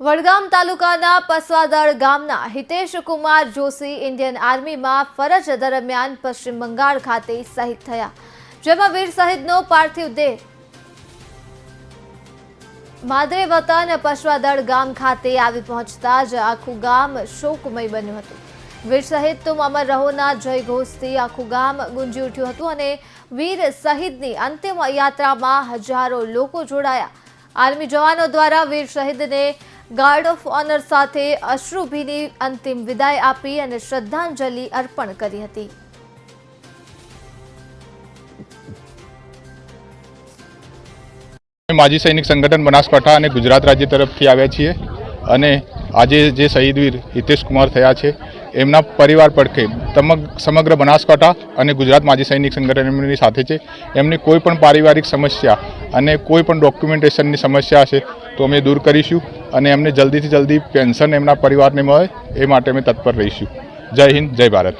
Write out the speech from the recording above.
વડગામ તાલુકાના પસવાદળ ગામના હિતેશ કુમાર જોશી ઇન્ડિયન આર્મીમાં ફરજ દરમિયાન પશ્ચિમ બંગાળ ખાતે શહીદ થયા, જેમાં વીર શહીદનો પાર્થિવ દેહ માદરે વતન પસવાદળ ગામ ખાતે આવી પહોંચતા જ આખું ગામ શોકમય બન્યું હતું। વીર શહીદ તુમ અમર રહોના જય ઘોષથી આખું ગામ ગુંજી ઉઠ્યું હતું અને વીર શહીદની અંતિમ યાત્રામાં હજારો લોકો જોડાયા। આર્મી જવાનો દ્વારા વીર શહીદને ગાર્ડ ઓફ ઓનર સાથે અશ્રુભીની અંતિમ વિદાય આપી અને શ્રદ્ધાંજલિ અર્પણ કરી હતી। માજી સૈનિક સંગઠન બનાસકાંઠા અને ગુજરાત રાજ્ય તરફથી આવ્યા છીએ અને આજે જે શહીદ વીર હિતેશ કુમાર થયા છે એમના પરિવાર પડખે સમગ્ર બનાસકાંઠા અને ગુજરાત માજી સૈનિક સંગઠન એમની સાથે છે। એમની કોઈ પણ પારિવારિક સમસ્યા અને કોઈ પણ ડોક્યુમેન્ટેશનની સમસ્યા હશે તો અમે દૂર કરીશું અને એમને જલ્દીથી જલ્દી પેન્શન એમના પરિવારને મળે એ માટે અમે તત્પર રહીશું। જય હિન્દ, જય ભારત।